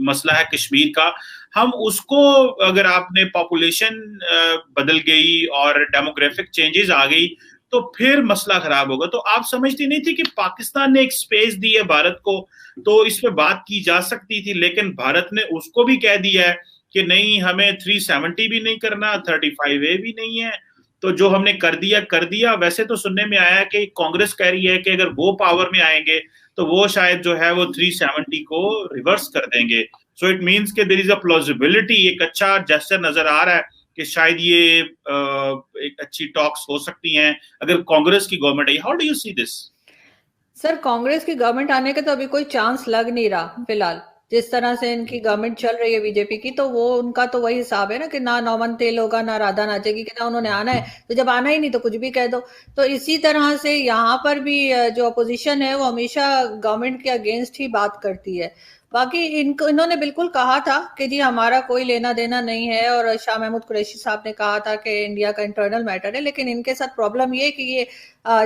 मसला है कश्मीर का, हम उसको, अगर आपने पॉपुलेशन बदल गई और डेमोग्राफिक चेंजेस आ गई तो फिर मसला खराब होगा। तो आप समझती नहीं थी कि पाकिस्तान ने एक स्पेस दी है भारत को, तो इस पे बात की जा सकती थी, लेकिन भारत ने उसको भी कह दिया है कि नहीं, हमें 370 भी नहीं करना, 35A भी नहीं है, तो जो हमने कर दिया। वैसे तो सुनने में आया है कि कांग्रेस कह रही है कि अगर वो पावर में आएंगे तो वो शायद जो है वो 370 को रिवर्स कर देंगे। सो इट मीन्स कि देयर इज अ प्लॉजिबिलिटी, एक अच्छा जेस्चर नजर आ रहा है कि शायद ये एक अच्छी टॉक्स हो सकती हैं अगर कांग्रेस की government I. How do you see this? Sir, Congress की गवर्नमेंट आने का तो अभी कोई चांस लग नहीं रहा फिलहाल। जिस तरह से इनकी गवर्नमेंट चल रही है बीजेपी की, तो वो उनका तो वही हिसाब है ना कि ना नौमन तेल होगा ना राधा नाचेगी, कि ना उन्होंने आना है, तो जब आना ही नहीं तो कुछ भी कह दो। तो इसी तरह से यहाँ पर भी जो अपोजिशन है वो हमेशा गवर्नमेंट के अगेंस्ट ही बात करती है। बाकी इन्होंने बिल्कुल कहा था कि जी हमारा कोई लेना देना नहीं है, और शाह महमूद कुरैशी साहब ने कहा था कि इंडिया का इंटरनल मैटर है। लेकिन इनके साथ प्रॉब्लम ये कि ये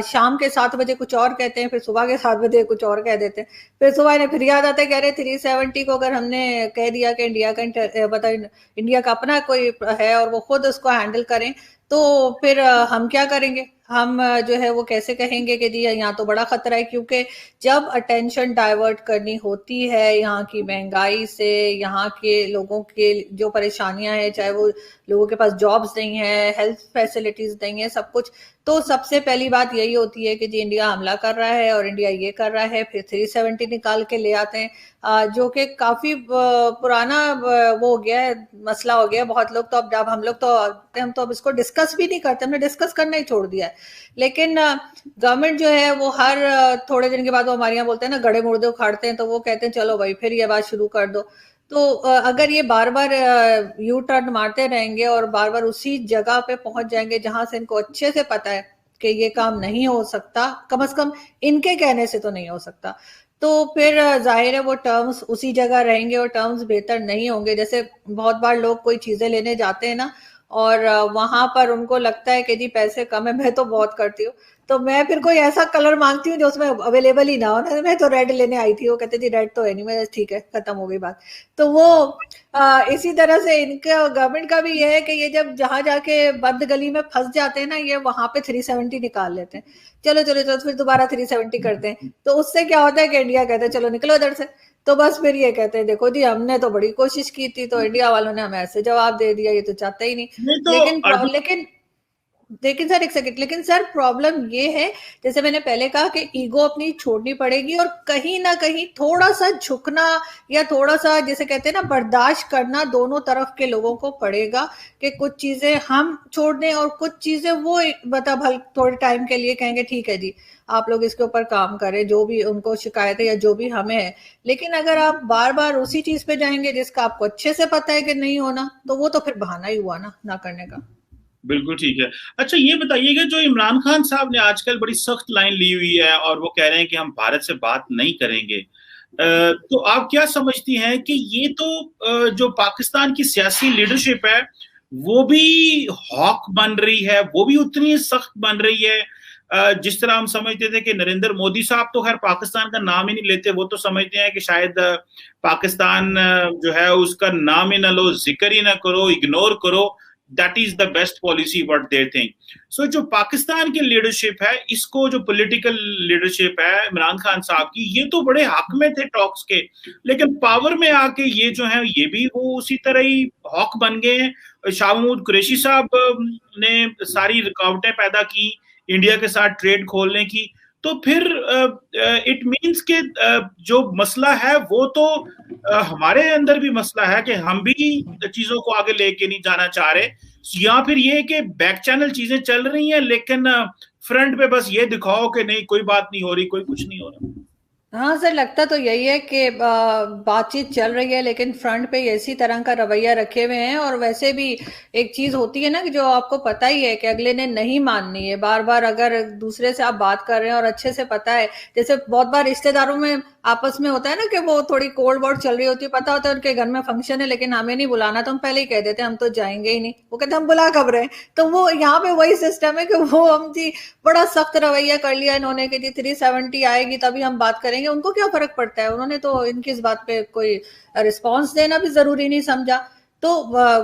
शाम के 7 बजे कुछ और कहते हैं, फिर सुबह के 7 बजे कुछ और कह देते हैं, फिर सुबह इन्हें फिर याद आता है, कह रहे 370 को अगर हमने कह दिया कि इंडिया का मतलब इंडिया का अपना कोई है और वो खुद उसको हैंडल करें, तो फिर हम क्या करेंगे? हम जो है वो कैसे कहेंगे कि जी यहाँ तो बड़ा खतरा है? क्योंकि जब अटेंशन डाइवर्ट करनी होती है यहाँ की महंगाई से, यहाँ के लोगों के जो परेशानियां हैं, चाहे वो लोगों के पास जॉब्स नहीं है, हेल्थ फैसिलिटीज नहीं है, सब कुछ, तो सबसे पहली बात यही होती है कि जी इंडिया हमला कर रहा है और इंडिया ये कर रहा है। फिर 370 निकाल के ले आते हैं, जो कि काफी पुराना वो हो गया है, मसला हो गया है। बहुत लोग तो अब हम तो अब इसको डिस्कस भी नहीं करते, हमने डिस्कस करना ही छोड़ दिया है। लेकिन गवर्नमेंट जो है वो हर थोड़े दिन के बाद, वो हमारे यहाँ बोलते हैं ना, गड़े मुर्दे उखाड़ते हैं, तो वो कहते हैं चलो भाई फिर ये बात शुरू कर दो। तो अगर ये बार बार यू टर्न मारते रहेंगे और बार बार उसी जगह पे पहुंच जाएंगे जहां से इनको अच्छे से पता है कि ये काम नहीं हो सकता, कम से कम इनके कहने से तो नहीं हो सकता, तो फिर जाहिर है वो टर्म्स उसी जगह रहेंगे और टर्म्स बेहतर नहीं होंगे। जैसे बहुत बार लोग कोई चीजें लेने जाते हैं ना, और वहां पर उनको लगता है कि जी पैसे कम है, मैं तो बहुत करती हूँ, तो मैं फिर कोई ऐसा कलर मांगती हूँ जो उसमें अवेलेबल ही ना हो ना। मैं तो रेड लेने आई थी, वो कहते थी रेड तो है नहीं, मैं ठीक है, खत्म हो गई बात। तो वो इसी तरह से इनका गवर्नमेंट का भी ये है कि ये जब जहां जाके बंद गली में फंस जाते हैं ना, ये वहां पे 370 निकाल लेते हैं। चलो चलो चलो, फिर दोबारा 370 करते हैं, तो उससे क्या होता है कि इंडिया कहते हैं चलो निकलो इधर से। तो बस फिर ये कहते हैं देखो जी हमने तो बड़ी कोशिश की थी, तो इंडिया वालों ने हमें ऐसे जवाब दे दिया, ये तो चाहते ही नहीं। नहीं तो लेकिन अर्जुन, लेकिन लेकिन सर एक सेकंड, लेकिन सर प्रॉब्लम ये है, जैसे मैंने पहले कहा कि ईगो अपनी छोड़नी पड़ेगी, और कहीं ना कहीं थोड़ा सा झुकना, या थोड़ा सा जैसे कहते हैं ना बर्दाश्त करना, दोनों तरफ के लोगों को पड़ेगा कि कुछ चीजें हम छोड़ दें और कुछ चीजें वो मतलब थोड़े टाइम के लिए कहेंगे ठीक है जी आप लोग इसके ऊपर काम करें, जो भी उनको शिकायत है या जो भी हमें है। लेकिन अगर आप बार बार उसी चीज पे जाएंगे जिसका आपको अच्छे से पता है कि नहीं होना, तो वो तो फिर बहाना ही हुआ ना करने का। बिल्कुल ठीक है। अच्छा ये बताइएगा, जो इमरान खान साहब ने आजकल बड़ी सख्त लाइन ली हुई है और वो कह रहे हैं कि हम भारत से बात नहीं करेंगे, तो आप क्या समझती हैं कि ये तो जो पाकिस्तान की सियासी लीडरशिप है वो भी हॉक बन रही है, वो भी उतनी सख्त बन रही है? जिस तरह हम समझते थे कि नरेंद्र मोदी साहब तो खैर पाकिस्तान का नाम ही नहीं लेते, वो तो समझते हैं कि शायद पाकिस्तान जो है उसका नाम ही ना लो, जिक्र ही ना करो, इग्नोर करो, that is the best policy what they think. So जो पाकिस्तान की लीडरशिप है, इसको जो पॉलिटिकल लीडरशिप है इमरान खान साहब की, ये तो बड़े हक में थे टॉक्स के, लेकिन पावर में आके ये जो है ये भी वो उसी तरह ही हॉक बन गए हैं। शाह महमूद कुरैशी साहब ने सारी रुकावटें पैदा की इंडिया के साथ ट्रेड खोलने की, तो फिर इट मीन्स के जो मसला है वो तो हमारे अंदर भी मसला है कि हम भी चीजों को आगे लेके नहीं जाना चाह रहे, या फिर ये कि बैक चैनल चीजें चल रही हैं लेकिन फ्रंट पे बस ये दिखाओ कि नहीं कोई बात नहीं हो रही, कोई कुछ नहीं हो रहा। हाँ सर, लगता तो यही है कि बातचीत चल रही है, लेकिन फ्रंट पे इसी तरह का रवैया रखे हुए हैं। और वैसे भी एक चीज होती है ना कि जो आपको पता ही है कि अगले ने नहीं माननी है, बार बार अगर दूसरे से आप बात कर रहे हैं और अच्छे से पता है, जैसे बहुत बार रिश्तेदारों में आपस में होता है ना कि वो थोड़ी कोल्ड वॉर चल रही होती है, पता होता है उनके घर में फंक्शन है लेकिन हमें नहीं बुलाना, तो हम पहले ही कह देते हैं हम तो जाएंगे ही नहीं, वो कहते हम बुला कब रहे हैं। तो वो यहाँ पे वही सिस्टम है कि वो हम जी बड़ा सख्त रवैया कर लिया इन्होंने कि जी 370 आएगी तभी हम बात करेंगे, उनको क्या फर्क पड़ता है, उन्होंने तो इनकी इस बात पे कोई रिस्पॉन्स देना भी जरूरी नहीं समझा। तो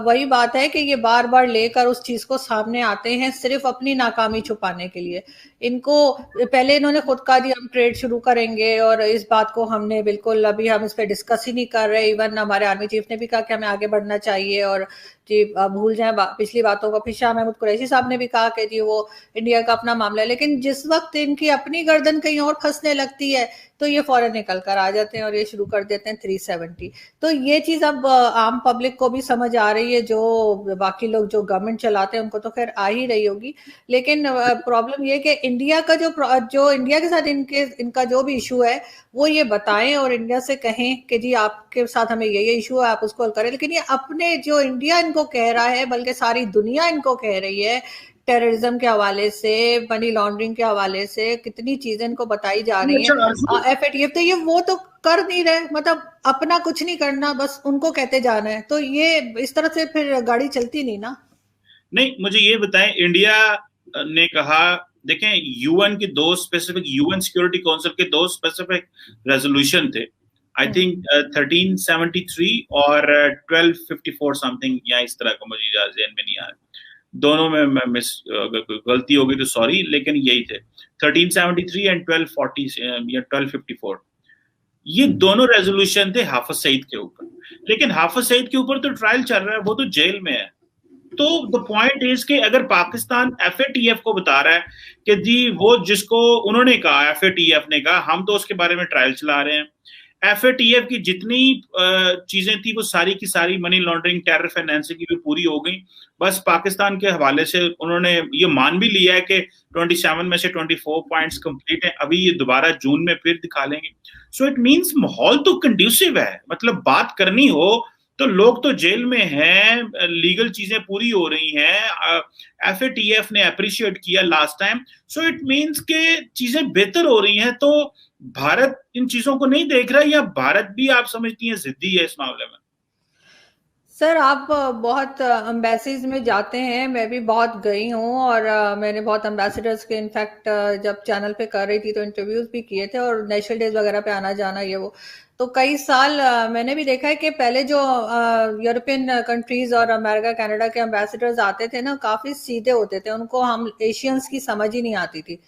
वही बात है कि ये बार बार लेकर उस चीज को सामने आते हैं सिर्फ अपनी नाकामी छुपाने के लिए। इनको पहले इन्होंने खुद कहा जी हम ट्रेड शुरू करेंगे, और इस बात को हमने बिल्कुल अभी हम इस पे डिस्कस ही नहीं कर रहे, इवन हमारे आर्मी चीफ ने भी कहा कि हमें आगे बढ़ना चाहिए और जी भूल जाएं पिछली बातों को। फिर शाह महमूद कुरैशी साहब ने भी कहा कि जी वो इंडिया का अपना मामला है, लेकिन जिस वक्त इनकी अपनी गर्दन कहीं और फंसने लगती है तो ये फौरन निकल कर आ जाते हैं और ये शुरू कर देते हैं 370। तो ये चीज अब आम पब्लिक को भी समझ आ रही है, जो बाकी लोग जो गवर्नमेंट चलाते हैं उनको तो खैर आ ही रही होगी, लेकिन प्रॉब्लम ये कि इंडिया का जो इंडिया के साथ इनका जो भी इशू है वो ये बताएं और इंडिया से कहें कि जी आपके साथ हमें ये इशू है, आप उसको हल करें। लेकिन ये अपने जो इंडिया इनको कह रहा है, बल्कि सारी दुनिया इनको कह रही है, टेररिज्म के हवाले से, मनी लॉन्ड्रिंग के हवाले से कितनी चीजें इनको बताई जा रही अच्छा हैं, एफएटीएफ, तो ये वो तो कर नहीं रहे, मतलब अपना कुछ नहीं करना, बस उनको कहते जाना है, तो ये इस तरह से फिर गाड़ी चलती नहीं ना। नहीं, मुझे ये बताएं, इंडिया ने कहा, देखें यूएन की दो स्पेसिफिक, यूएन सिक्योरिटी काउंसिल के दो स्पेसिफिक रेजोल्यूशन थे, आई थिंक 1373 और 1254 समथिंग, या इस तरह का, मुझे ध्यान में नहीं आ रहा, दोनों में मैं मिस, अगर कोई गलती होगी तो सॉरी, लेकिन यही थे 1373 एंड 1240 या 1254। ये दोनों रेजोल्यूशन थे हाफिज सईद के ऊपर, लेकिन हाफिज सईद के ऊपर तो ट्रायल चल रहा है, वो तो जेल में है। तो द पॉइंट इज कि अगर पाकिस्तान एफएटीएफ को बता रहा है कि जी वो जिसको उन्होंने कहा, एफएटीएफ ने कहा हम तो उसके बारे में ट्रायल चला रहे हैं, एफएटीएफ की जितनी चीजें थी वो सारी की सारी मनी लॉन्ड्रिंग, टेरर फाइनेंसिंग की भी पूरी हो गई, बस पाकिस्तान के हवाले से उन्होंने ये मान भी लिया है कि 27 में से 24 पॉइंट्स कंप्लीट हैं, अभी ये दोबारा जून में फिर दिखा लेंगे। सो इट मींस माहौल तो कंड्यूसिव है, मतलब बात करनी हो तो लोग तो जेल में हैं, लीगल चीजें पूरी हो रही हैं, एफएटीएफ ने अप्रिशिएट किया last time, so it means के चीजें बेहतर हो रही हैं। तो भारत इन चीजों को नहीं देख रहा, या भारत भी आप समझती हैं जिद्दी है इस मामले में? सर आप बहुत एम्बेसीज में जाते हैं, मैं भी बहुत गई हूँ, और मैंने बहुत एम्बेसडर्स के इनफैक्ट जब चैनल पे कर रही थी तो इंटरव्यूज भी किए थे, और नेशनल डेज वगैरह पे आना जाना ये वो, तो कई साल मैंने भी देखा है कि पहले जो यूरोपियन कंट्रीज और अमेरिका कनाडा के एम्बेसडर्स आते थे ना, काफी सीधे होते थे, उनको हम एशियंस की समझ ही नहीं आती थी।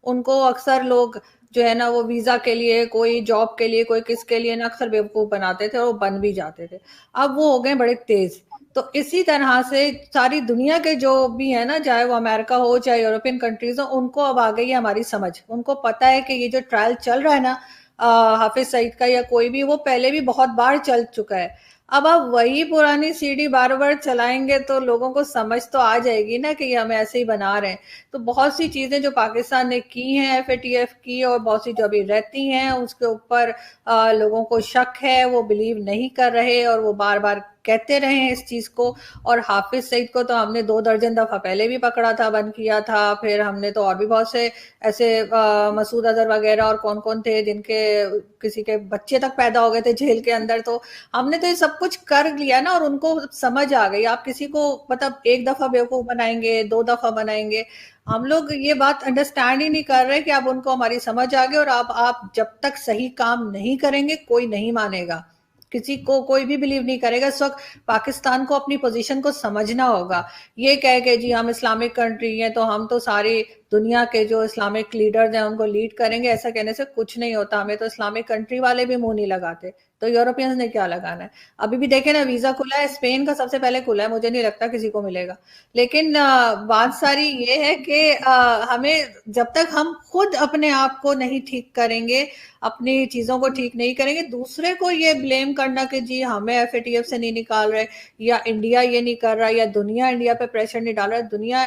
उनको अक्सर लोग जो है ना वो वीजा के लिए, कोई जॉब के लिए, कोई किसके लिए ना अक्सर बेवकूफ बनाते थे और वो बन भी जाते थे। अब वो हो गए बड़े तेज। तो इसी तरह से सारी दुनिया के जो भी है ना, चाहे वो अमेरिका हो चाहे यूरोपियन कंट्रीज हो, उनको अब आ गई है हमारी समझ। उनको पता है कि ये जो ट्रायल चल रहा है ना हाफिज सईद का या कोई भी, वो पहले भी बहुत बार चल चुका है। अब आप वही पुरानी सीढ़ी बार बार चलाएंगे तो लोगों को समझ तो आ जाएगी ना कि ये हम ऐसे ही बना रहे हैं। तो बहुत सी चीजें जो पाकिस्तान ने की हैं एफएटीएफ की, और बहुत सी जो अभी रहती हैं उसके ऊपर लोगों को शक है, वो बिलीव नहीं कर रहे और वो बार बार कहते रहे हैं इस चीज को। और हाफिज सईद को तो हमने 2 दर्जन दफा पहले भी पकड़ा था, बंद किया था, फिर हमने तो और भी बहुत से ऐसे मसूद अजहर वगैरह और कौन कौन थे जिनके किसी के बच्चे तक पैदा हो गए थे जेल के अंदर, तो हमने तो ये सब कुछ कर लिया ना, और उनको समझ आ गई। आप किसी को मतलब 1 दफा बेवकूफ बनाएंगे, 2 दफा बनाएंगे, हम लोग ये बात अंडरस्टैंड ही नहीं कर रहे कि अब उनको हमारी समझ आ गई। और आप जब तक सही काम नहीं करेंगे कोई नहीं मानेगा, किसी को कोई भी बिलीव नहीं करेगा। इस वक्त पाकिस्तान को अपनी पोजीशन को समझना होगा। ये कह के जी हम इस्लामिक कंट्री हैं तो हम तो सारी दुनिया के जो इस्लामिक लीडर्स हैं उनको लीड करेंगे, ऐसा कहने से कुछ नहीं होता। हमें तो इस्लामिक कंट्री वाले भी मुंह नहीं लगाते, तो यूरोपियंस ने क्या लगाना है। अभी भी देखे ना, वीजा खुला है, स्पेन का सबसे पहले खुला है, मुझे नहीं लगता किसी को मिलेगा। लेकिन बात सारी ये है कि हमें जब तक हम खुद अपने आप को नहीं ठीक करेंगे, अपनी चीजों को ठीक नहीं करेंगे, दूसरे को ये ब्लेम करना कि जी हमें एफएटीएफ से नहीं निकाल रहे, या इंडिया ये नहीं कर रहा, या दुनिया इंडिया पे प्रेशर नहीं डाल रहा है। दुनिया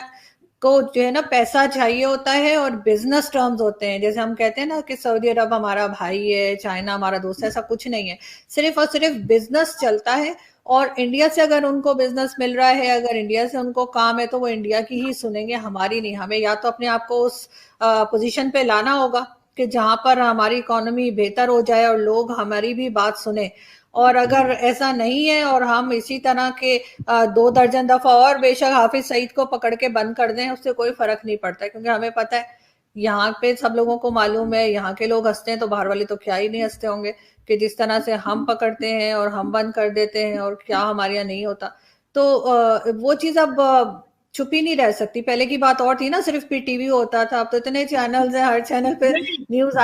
को जो है ना पैसा चाहिए होता है और बिजनेस टर्म्स होते हैं। जैसे हम कहते हैं ना कि सऊदी अरब हमारा भाई है, चाइना हमारा दोस्त है, ऐसा कुछ नहीं है। सिर्फ और सिर्फ बिजनेस चलता है, और इंडिया से अगर उनको बिजनेस मिल रहा है, अगर इंडिया से उनको काम है, तो वो इंडिया की ही सुनेंगे, हमारी नहीं। हमें या तो अपने आप को उस पोजीशन पे लाना होगा कि जहां पर हमारी इकोनॉमी बेहतर हो जाए और लोग हमारी भी बात सुने। और अगर ऐसा नहीं है और हम इसी तरह के 2 दर्जन दफा और बेशक हाफिज सईद को पकड़ के बंद कर दें, उससे कोई फर्क नहीं पड़ता, क्योंकि हमें पता है, यहाँ पे सब लोगों को मालूम है, यहाँ के लोग हंसते हैं तो बाहर वाले तो क्या ही नहीं हंसते होंगे, कि जिस तरह से हम पकड़ते हैं और हम बंद कर देते हैं और क्या हमारे यहाँ नहीं होता। तो वो चीज अब छुपी नहीं रह सकती। पहले की बात और थी ना, सिर्फ पीटीवी होता था, अब तो इतने चैनल्स हैं, हर चैनल पे नहीं, न्यूज